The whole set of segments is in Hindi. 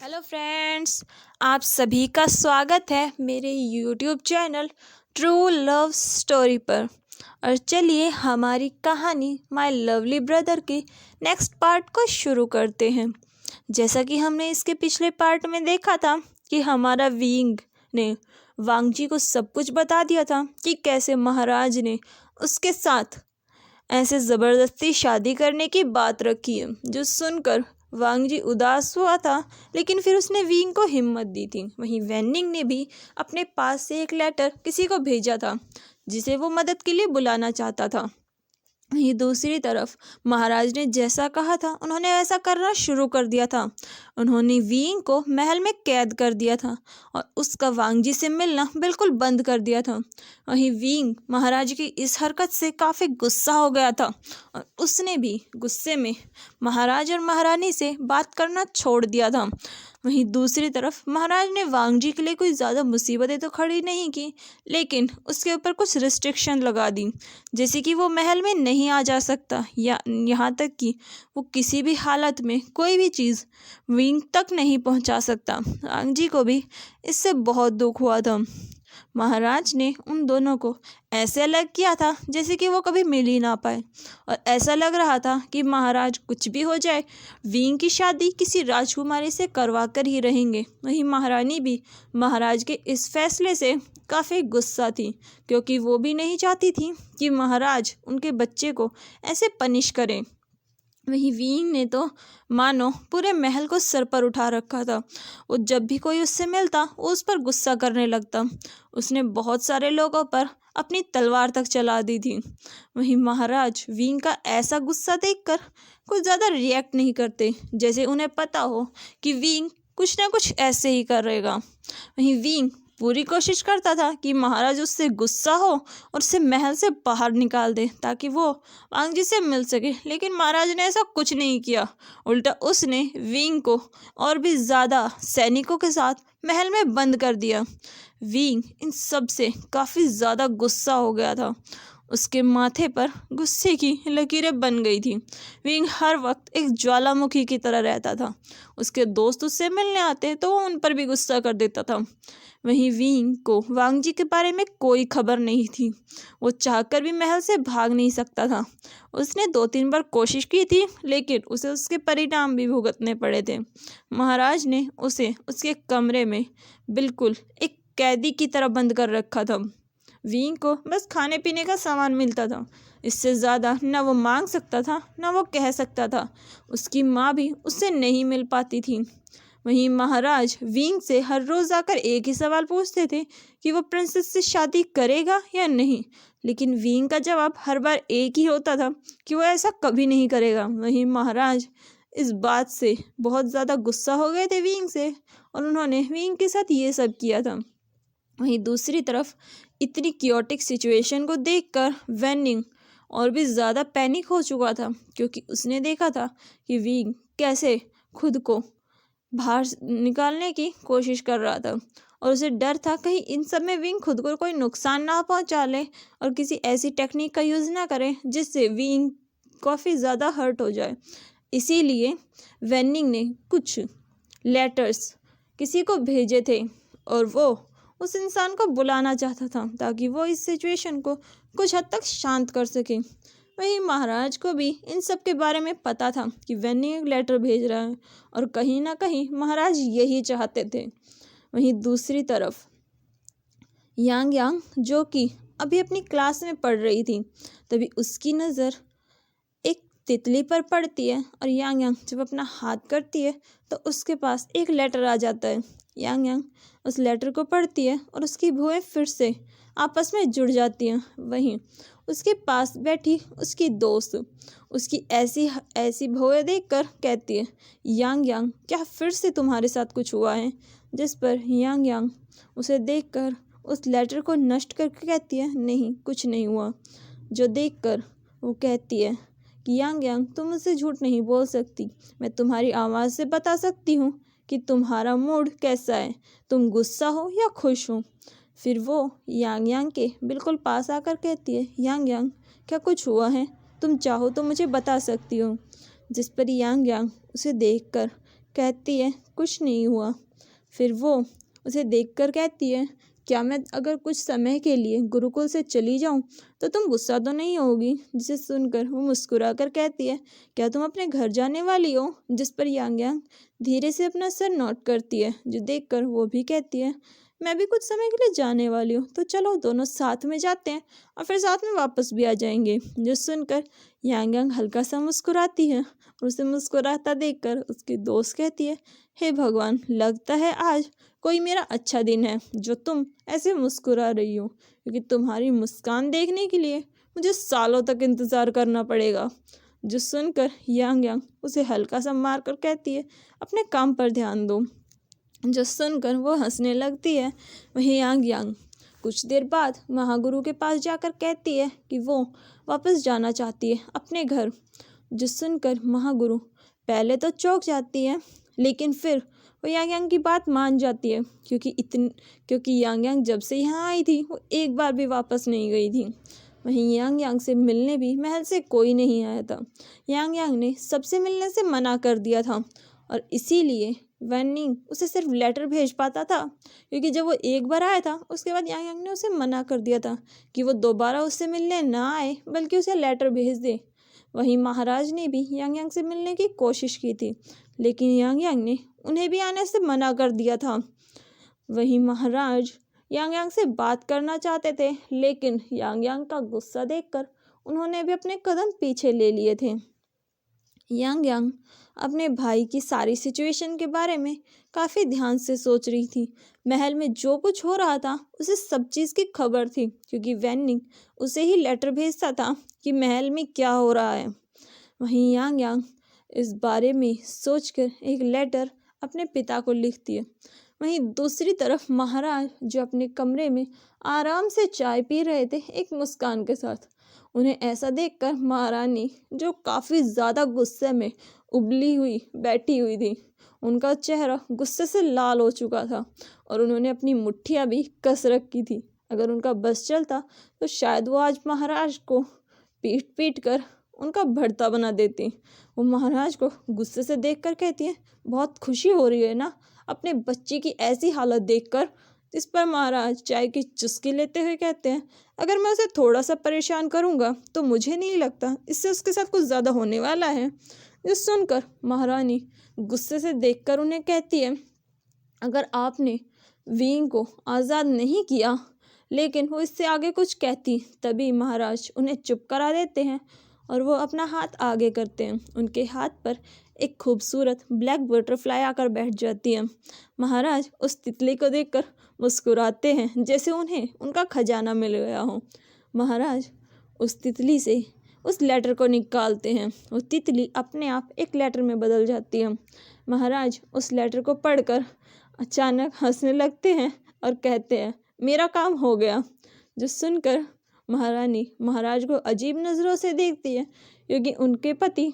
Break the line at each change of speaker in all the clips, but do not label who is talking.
हेलो फ्रेंड्स, आप सभी का स्वागत है मेरे YouTube channel true love story पर। और चलिए हमारी कहानी माय लवली ब्रदर के नेक्स्ट पार्ट को शुरू करते हैं। जैसा कि हमने इसके पिछले पार्ट में देखा था कि हमारा विंग ने वांगजी को सब कुछ बता दिया था कि कैसे महाराज ने उसके साथ ऐसे ज़बरदस्ती शादी करने की बात रखी है, जो सुनकर वांगजी उदास हुआ था। लेकिन फिर उसने विंग को हिम्मत दी थी। वहीं वेन्निंग ने भी अपने पास से एक लेटर किसी को भेजा था जिसे वो मदद के लिए बुलाना चाहता था। वहीं दूसरी तरफ महाराज ने जैसा कहा था उन्होंने ऐसा करना शुरू कर दिया था। उन्होंने विंग को महल में कैद कर दिया था और उसका वांगजी से मिलना बिल्कुल बंद कर दिया था। वहीं विंग महाराज की इस हरकत से काफ़ी गुस्सा हो गया था और उसने भी गुस्से में महाराज और महारानी से बात करना छोड़ दिया था। वहीं दूसरी तरफ महाराज ने वांगजी के लिए कोई ज़्यादा मुसीबतें तो खड़ी नहीं की, लेकिन उसके ऊपर कुछ रिस्ट्रिक्शन लगा दी, जैसे कि वो महल में नहीं आ जा सकता या यहाँ तक कि वो किसी भी हालत में कोई भी चीज़ विंग तक नहीं पहुँचा सकता। वांगजी को भी इससे बहुत दुख हुआ था। महाराज ने उन दोनों को ऐसे अलग किया था जैसे कि वो कभी मिल ही ना पाए, और ऐसा लग रहा था कि महाराज कुछ भी हो जाए विंग की शादी किसी राजकुमारी से करवा कर ही रहेंगे। वहीं महारानी भी महाराज के इस फैसले से काफ़ी गुस्सा थी, क्योंकि वो भी नहीं चाहती थी कि महाराज उनके बच्चे को ऐसे पनिश करें। वहीं विंग ने तो मानो पूरे महल को सर पर उठा रखा था। वो जब भी कोई उससे मिलता वो उस पर गुस्सा करने लगता। उसने बहुत सारे लोगों पर अपनी तलवार तक चला दी थी। वहीं महाराज विंग का ऐसा गुस्सा देखकर कुछ ज़्यादा रिएक्ट नहीं करते, जैसे उन्हें पता हो कि विंग कुछ ना कुछ ऐसे ही करेगा। वहीं विंग पूरी कोशिश करता था कि महाराज उससे गुस्सा हो और उसे महल से बाहर निकाल दे ताकि वो वांगजी से मिल सके, लेकिन महाराज ने ऐसा कुछ नहीं किया। उल्टा उसने विंग को और भी ज़्यादा सैनिकों के साथ महल में बंद कर दिया। विंग इन सब से काफ़ी ज़्यादा गुस्सा हो गया था। उसके माथे पर गुस्से की लकीरें बन गई थी। विंग हर वक्त एक ज्वालामुखी की तरह रहता था। उसके दोस्त उससे मिलने आते तो वो उन पर भी गुस्सा कर देता था। वहीं विंग को वांगजी के बारे में कोई खबर नहीं थी। वो चाहकर भी महल से भाग नहीं सकता था। उसने 2-3 बार कोशिश की थी, लेकिन उसे उसके परिणाम भी भुगतने पड़े थे। महाराज ने उसे उसके कमरे में बिल्कुल एक कैदी की तरह बंद कर रखा था। विंग को बस खाने पीने का सामान मिलता था। इससे ज़्यादा न वो मांग सकता था न वो कह सकता था। उसकी माँ भी उससे नहीं मिल पाती थी। वहीं महाराज विंग से हर रोज़ आकर एक ही सवाल पूछते थे कि वो प्रिंसेस से शादी करेगा या नहीं, लेकिन विंग का जवाब हर बार एक ही होता था कि वो ऐसा कभी नहीं करेगा। वहीं महाराज इस बात से बहुत ज़्यादा गुस्सा हो गए थे विंग से, और उन्होंने विंग के साथ ये सब किया था। वहीं दूसरी तरफ इतनी क्योटिक सिचुएशन को देखकर वेनिंग और भी ज़्यादा पैनिक हो चुका था, क्योंकि उसने देखा था कि विंग कैसे खुद को बाहर निकालने की कोशिश कर रहा था, और उसे डर था कहीं इन सब में विंग खुद को कोई नुकसान ना पहुंचा ले और किसी ऐसी टेक्निक का यूज़ ना करे जिससे विंग काफ़ी ज़्यादा हर्ट हो जाए। इसीलिए वेनिंग ने कुछ लेटर्स किसी को भेजे थे और वो उस इंसान को बुलाना चाहता था ताकि वो इस सिचुएशन को कुछ हद तक शांत कर सके। वहीं महाराज को भी इन सब के बारे में पता था कि वेनिंग एक लेटर भेज रहा है, और कहीं ना कहीं महाराज यही चाहते थे। वहीं दूसरी तरफ यांग यांग, जो कि अभी अपनी क्लास में पढ़ रही थी, तभी उसकी नज़र एक तितली पर पड़ती है, और यांग यांग जब अपना हाथ करती है तो उसके पास एक लेटर आ जाता है। यांग यांग उस लेटर को पढ़ती है और उसकी भौहें फिर से आपस में जुड़ जाती हैं। वहीं उसके पास बैठी उसकी दोस्त उसकी ऐसी ऐसी भौहें देखकर कहती है, यांग यांग क्या फिर से तुम्हारे साथ कुछ हुआ है? जिस पर यांग यांग उसे देखकर उस लेटर को नष्ट करके कहती है, नहीं कुछ नहीं हुआ। जो देखकर वो कहती है कि यांग यांग तुम मुझसे झूठ नहीं बोल सकती, मैं तुम्हारी आवाज़ से बता सकती हूँ कि तुम्हारा मूड कैसा है, तुम गुस्सा हो या खुश हो। फिर वो यांग यांग के बिल्कुल पास आकर कहती है, यांग यांग क्या कुछ हुआ है? तुम चाहो तो मुझे बता सकती हो। जिस पर यांग यांग उसे देखकर कहती है कुछ नहीं हुआ। फिर वो उसे देखकर कहती है, क्या मैं अगर कुछ समय के लिए गुरुकुल से चली जाऊं तो तुम गुस्सा तो नहीं होगी? जिसे सुनकर वो मुस्कुराकर कहती है, क्या तुम अपने घर जाने वाली हो? जिस पर यांग यांग धीरे से अपना सर नोट करती है, जो देखकर वो भी कहती है, मैं भी कुछ समय के लिए जाने वाली हूँ, तो चलो दोनों साथ में जाते हैं और फिर साथ में वापस भी आ जाएंगे। जो सुनकर यांग यांग हल्का सा मुस्कुराती है और उसे मुस्कुराता देखकर उसकी दोस्त कहती है, हे भगवान, लगता है आज कोई मेरा अच्छा दिन है जो तुम ऐसे मुस्कुरा रही हो, क्योंकि तुम्हारी मुस्कान देखने के लिए मुझे सालों तक इंतज़ार करना पड़ेगा। जो सुनकर यांग यांग उसे हल्का सा मार कर कहती है, अपने काम पर ध्यान दो। जो सुनकर वो हंसने लगती है। वहीं यांग यांग कुछ देर बाद महागुरु के पास जाकर कहती है कि वो वापस जाना चाहती है अपने घर। जो सुनकर महागुरु पहले तो चौंक जाती है, लेकिन फिर वो यांग यांग की बात मान जाती है, क्योंकि यांग यांग जब से यहाँ आई थी वो एक बार भी वापस नहीं गई थी। वहीं यांग यांग से मिलने भी महल से कोई नहीं आया था। यांग यांग ने सबसे मिलने से मना कर दिया था और इसीलिए वैन निंग उसे सिर्फ लेटर भेज पाता था, क्योंकि जब वो एक बार आया था उसके बाद यांग यांग ने उसे मना कर दिया था कि वो दोबारा उससे मिलने ना आए, बल्कि उसे लेटर भेज दे। वहीं महाराज ने भी यांग यांग से मिलने की कोशिश की थी, लेकिन यांग यांग ने उन्हें भी आने से मना कर दिया था। वहीं महाराज यांग यांग से बात करना चाहते थे, लेकिन यांग यांग का गुस्सा देखकर उन्होंने भी अपने कदम पीछे ले लिए थे। यांग यांग अपने भाई की सारी सिचुएशन के बारे में काफ़ी ध्यान से सोच रही थी। महल में जो कुछ हो रहा था उसे सब चीज़ की खबर थी, क्योंकि वैन निंग उसे ही लेटर भेजता था कि महल में क्या हो रहा है। वहीं यांग यांग इस बारे में सोचकर एक लेटर अपने पिता को लिखती है। वहीं दूसरी तरफ महाराज, जो अपने कमरे में आराम से चाय पी रहे थे एक मुस्कान के साथ, उन्हें ऐसा देखकर महारानी, जो काफ़ी ज़्यादा गुस्से में उबली हुई बैठी हुई थी, उनका चेहरा गुस्से से लाल हो चुका था और उन्होंने अपनी मुट्ठियाँ भी कस रखी थी। अगर उनका बस चलता तो शायद वो आज महाराज को पीट पीट कर उनका भरता बना देती। वो महाराज को गुस्से से देखकर कहती है, बहुत खुशी हो रही है ना अपने बच्चे की ऐसी हालत देखकर? इस पर महाराज चाय की चुस्की लेते हुए कहते हैं, अगर मैं उसे थोड़ा सा परेशान करूंगा तो मुझे नहीं लगता इससे उसके साथ कुछ ज़्यादा होने वाला है। ये सुनकर महारानी गुस्से से देखकर उन्हें कहती है, अगर आपने वींग को आज़ाद नहीं किया, लेकिन वो इससे आगे कुछ कहती, तभी महाराज उन्हें चुप करा देते हैं और वो अपना हाथ आगे करते हैं। उनके हाथ पर एक खूबसूरत ब्लैक बटरफ्लाई आकर बैठ जाती है। महाराज उस तितली को देखकर मुस्कुराते हैं, जैसे उन्हें उनका खजाना मिल गया हो। महाराज उस तितली से उस लेटर को निकालते हैं। वो तितली अपने आप एक लेटर में बदल जाती है। महाराज उस लेटर को पढ़कर अचानक हंसने लगते हैं और कहते हैं, मेरा काम हो गया। जो सुनकर महारानी महाराज को अजीब नज़रों से देखती है, क्योंकि उनके पति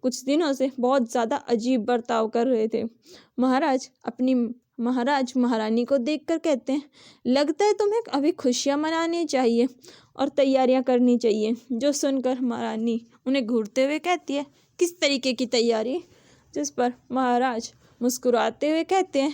कुछ दिनों से बहुत ज़्यादा अजीब बर्ताव कर रहे थे। महाराज महारानी को देखकर कहते हैं, लगता है तुम्हें अभी खुशियाँ मनानी चाहिए और तैयारियां करनी चाहिए। जो सुनकर महारानी उन्हें घूरते हुए कहती है, किस तरीके की तैयारी? जिस पर महाराज मुस्कुराते हुए कहते हैं,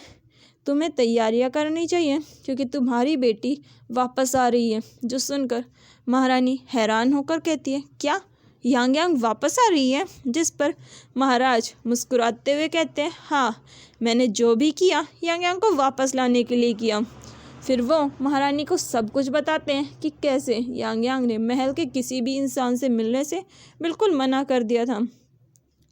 तुम्हें तैयारियां करनी चाहिए क्योंकि तुम्हारी बेटी वापस आ रही है। जो सुनकर महारानी हैरान होकर कहती है, क्या यांग यांग वापस आ रही है? जिस पर महाराज मुस्कुराते हुए कहते हैं, हाँ, मैंने जो भी किया यांग यांग को वापस लाने के लिए किया। फिर वो महारानी को सब कुछ बताते हैं कि कैसे यांग यांग ने महल के किसी भी इंसान से मिलने से बिल्कुल मना कर दिया था।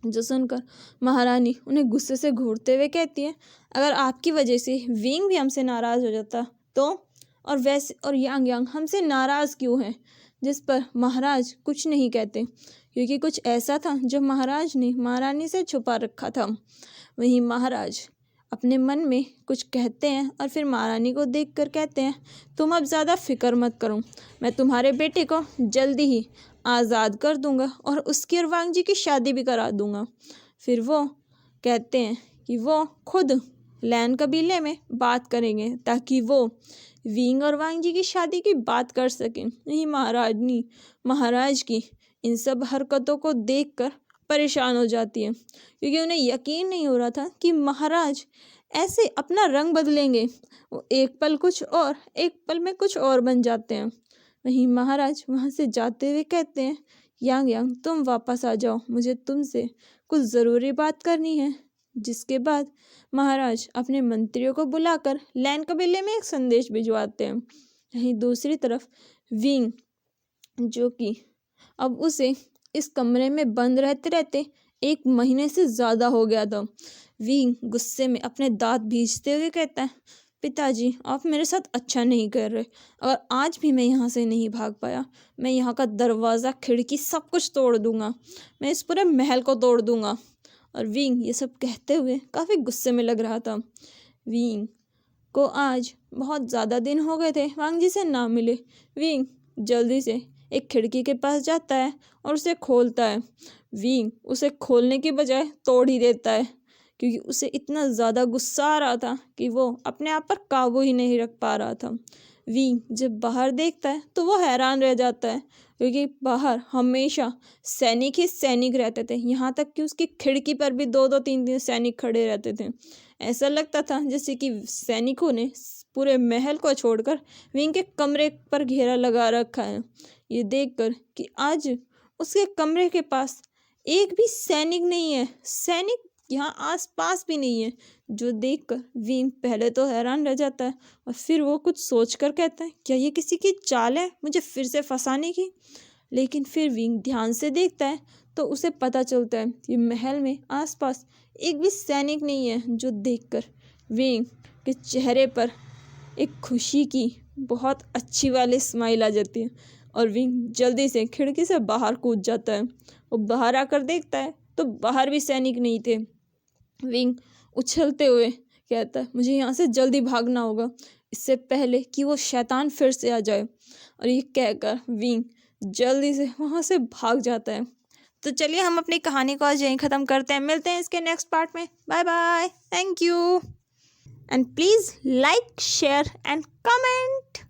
जो सुनकर महारानी उन्हें गुस्से से घूरते हुए कहती है, अगर आपकी वजह से विंग भी हमसे नाराज़ हो जाता तो, और यांग यांग हमसे नाराज़ क्यों है? जिस पर महाराज कुछ नहीं कहते, क्योंकि कुछ ऐसा था जो महाराज ने महारानी से छुपा रखा था। वहीं महाराज अपने मन में कुछ कहते हैं और फिर महारानी को देखकर कहते हैं, तुम अब ज़्यादा फिक्र मत करो, मैं तुम्हारे बेटे को जल्दी ही आज़ाद कर दूंगा और उसकी और वांग जी की शादी भी करा दूंगा। फिर वो कहते हैं कि वो खुद लैन कबीले में बात करेंगे ताकि वो विंग और वांग जी की शादी की बात कर सकें। यही महाराज की इन सब हरकतों को देखकर परेशान हो जाती है, क्योंकि उन्हें यकीन नहीं हो रहा था कि महाराज ऐसे अपना रंग बदलेंगे। वो एक पल कुछ और, एक पल में कुछ और बन जाते हैं। वहीं महाराज वहाँ से जाते हुए कहते हैं, यांग यांग तुम वापस आ जाओ, मुझे तुमसे कुछ ज़रूरी बात करनी है। जिसके बाद महाराज अपने मंत्रियों को बुलाकर लैन कबीले में एक संदेश भिजवाते हैं। वहीं दूसरी तरफ विंग, जो कि अब उसे इस कमरे में बंद रहते रहते 1 महीने से ज़्यादा हो गया था। विंग गुस्से में अपने दांत भींचते हुए कहता है, पिताजी आप मेरे साथ अच्छा नहीं कर रहे। अगर आज भी मैं यहाँ से नहीं भाग पाया, मैं यहाँ का दरवाज़ा, खिड़की सब कुछ तोड़ दूंगा। मैं इस पूरे महल को तोड़ दूंगा। और विंग ये सब कहते हुए काफ़ी गुस्से में लग रहा था। विंग को आज बहुत ज़्यादा दिन हो गए थे वांग जी से ना मिले। विंग जल्दी से एक खिड़की के पास जाता है और उसे खोलता है। विंग उसे खोलने की बजाय तोड़ ही देता है, क्योंकि उसे इतना ज़्यादा गुस्सा आ रहा था कि वो अपने आप पर काबू ही नहीं रख पा रहा था। विंग जब बाहर देखता है तो वो हैरान रह जाता है, क्योंकि बाहर हमेशा सैनिक ही सैनिक रहते थे। यहाँ तक कि उसकी खिड़की पर भी 2-2 3-3 सैनिक खड़े रहते थे। ऐसा लगता था जैसे कि सैनिकों ने पूरे महल को छोड़कर विंग के कमरे पर घेरा लगा रखा है। ये देखकर कि आज उसके कमरे के पास एक भी सैनिक नहीं है, सैनिक यहाँ आस पास भी नहीं है, जो देखकर विंग पहले तो हैरान रह जाता है और फिर वो कुछ सोचकर कहता है, क्या ये किसी की चाल है मुझे फिर से फंसाने की। लेकिन फिर विंग ध्यान से देखता है तो उसे पता चलता है कि महल में आसपास एक भी सैनिक नहीं है, जो देखकर विंग के चेहरे पर एक खुशी की बहुत अच्छी वाली स्माइल आ जाती है और विंग जल्दी से खिड़की से बाहर कूद जाता है। वो बाहर आकर देखता है तो बाहर भी सैनिक नहीं थे। विंग उछलते हुए कहता है, मुझे यहाँ से जल्दी भागना होगा, इससे पहले कि वो शैतान फिर से आ जाए। और ये कहकर विंग जल्दी से वहाँ से भाग जाता है। तो चलिए हम अपनी कहानी को आज यहीं ख़त्म करते हैं। मिलते हैं इसके नेक्स्ट पार्ट में। Bye bye, thank you and please like, share and comment.